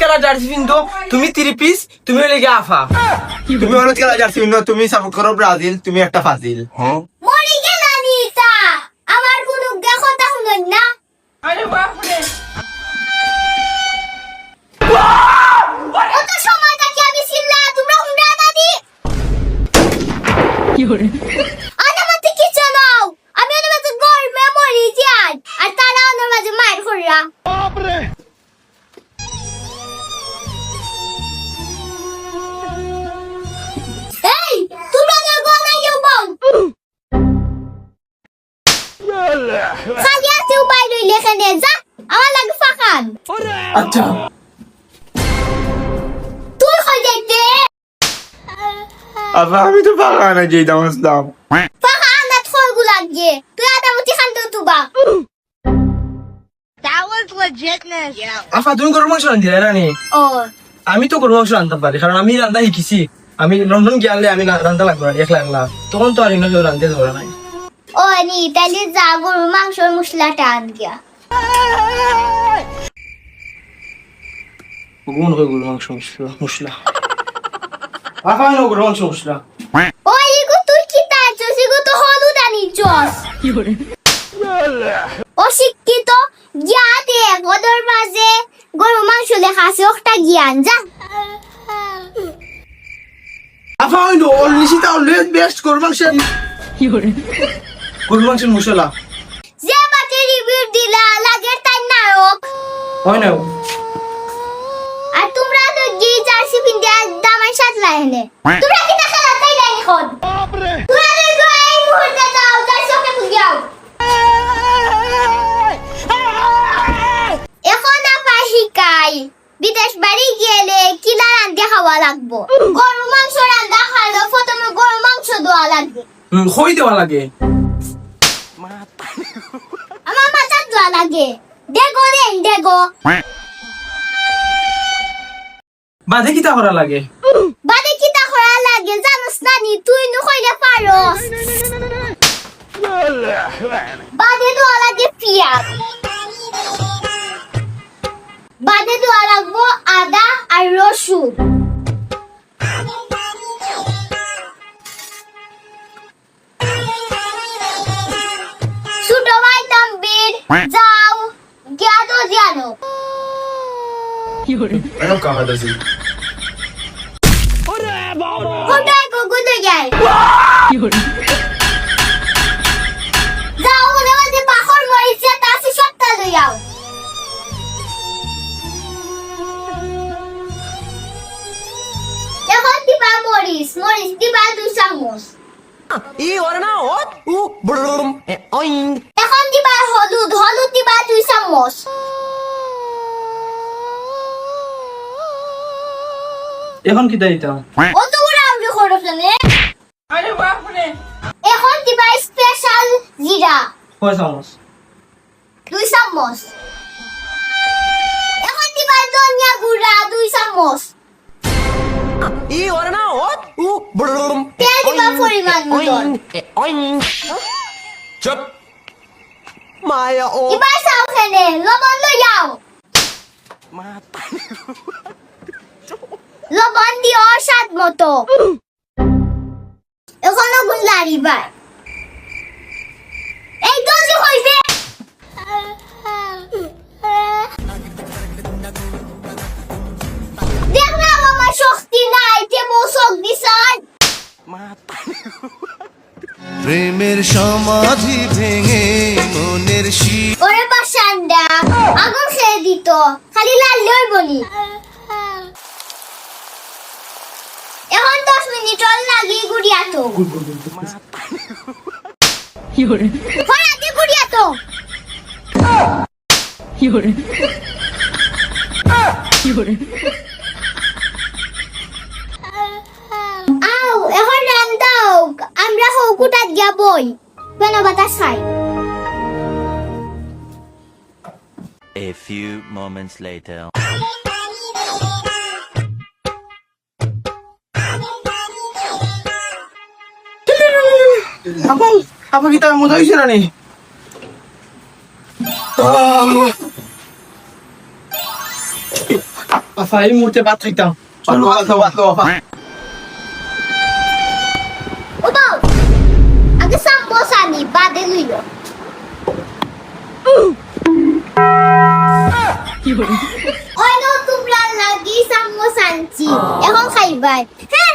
খেলা জার্সি পিনতো, তুমি 3 পিস, তুমি হলে গিয়ে আফা। তুমি হলুদ খেলা জার্সি পিনো, তুমি সাপোর্ট করো ব্রাজিল, তুমি একটা ফাজিল। মরি গেল নিতা আমার কোনো কথা শুনেন না। আরে বাপ রে, অত সময় থাকি আমি চিল্লা তোমরা হুন্ডা দাদি কি করে আনামাতে কি চালাও আমি আনামাতে গর্মে মরি যাই আর তারা আমার মাঝে মার কররা এই তোমরা না গনা কেউ বল খালি আছে উপায় লইলে এখানে যা আমার লাগে ফাঁকান আচ্ছা তুই কই যাইতে আবার আমি তো পাকা না যেই দাম আসলাম। ফাঁকা আনাত খয়গু লাগে তুই আদামতি খানতে তুবা That was legitness. আফা তুমি গরু মাংস রান্ধি রানি? ও আমি তো গরু মাংস রান্ধতে পারি, কারণ আমি রান্না শিখেছি। আমি লন্ডন গিয়ে আমি রান্না লাগবে না, একলা একলা, তখন তো আর ইনো কেউ রান্ধতে ধরে নাই। ও নি তাইলে যা গরু মাংসের মশলাটা আন গিয়া গুণ হয় গরু মাংস মশলা। আফা নো গরু মাংস মশলা। ও ইগো তুই কি তাইছস ইগো তো হলুদ আনিছস কি করে অশিক্ষিত গিয়া দে গদর মাঝে গরু মাংস লেখা আছে ওটা জ্ঞান যা আফা নো নিশিতা অলওয়েজ বেস্ট গরু মাংস, কি করে গরু মাংসের মশলা যে বাতে রিভিউ দিলা লাগের তাই নায়ক হয় না। আর তোমরা তো জি জার্সি পিন্ডে দামাই সাতলা এনে তোমরা কি না খেলা তাই নাই এখন তোমরা তো এই মুহূর্তে যাও জার্সি ওকে ফুগিয়াও এখন আপা শিকাই বিদেশ বাড়ি গেলে কিলা রান্ধে খাওয়া লাগবো গরু মাংস রান্ধা খালো প্রথমে গরু মাংস দেওয়া লাগবে খই দেওয়া লাগে। আমার মাথা দেওয়া লাগে দেখো রে দেখো বাদে কিতা করা লাগে? বাদে কিতা করা লাগে জানোস না নি তুই নু কইলে পারোস বাদে দেওয়া লাগে পিয়াজ বাদে দেওয়া লাগবো আদা আর রসুন ছোট ভাই তাম্বির যাও গিয়া তো জানো কি করে এরকম কাকা দাসি। কোথায় কোকুতে যায় কি করে যাও ওরে ওরে পাখর মরিছে তাসি সত্তা লইয়াও এখন দিবা মরিস মরিস দিবা 2 চামচ Y ahora no, brum, oing. এখন দিবা হলুদ হলুদ দিবা 2 চামচ এখন কিতা দিতাম? অত বড় আমলে খরচ নে আরে বাপ রে, এখন দিবা স্পেশাল জিরা কয় চামচ? 2 চামচ এখন দিবা ধনিয়া গুঁড়া 2 চামচ Y ahora no, brum. তেল দিবা পরিমাণ মতন Oing. Chup. Maya, oh. দিবা চাও খেলে লবণ লইয়াও লবণ দিও স্বাদ মতো এখনো গুল্লারি বাই এই দজি হইবে দেখ না আমার শক্তি নাই যে মোসক দিছান প্রেমের সমাধি ভেঙে মনের শীত ওরে বাসান্ডা আগুন খেয়ে দিত খালি লাল লইবনি এখন 10 মিনিট লাগি গুড়িয়া তো কি করে ফরাতে গুড়িয়া তো কি করে কি করে আও এখন রান্দাও আমরা হকুটাত গিয়া বই কেন বাতাস খাই A few moments later. আপা কিতা মজা হয়েছে না নি? আফা এই মুহূর্তে বাদ থাকতাম চলো আসো আপা ও বাউ আগে সামোসা নি বাদে লইও ওই নো তোমরা লাগি সামোসা আনছি এখন খাইবাই হ্যাঁ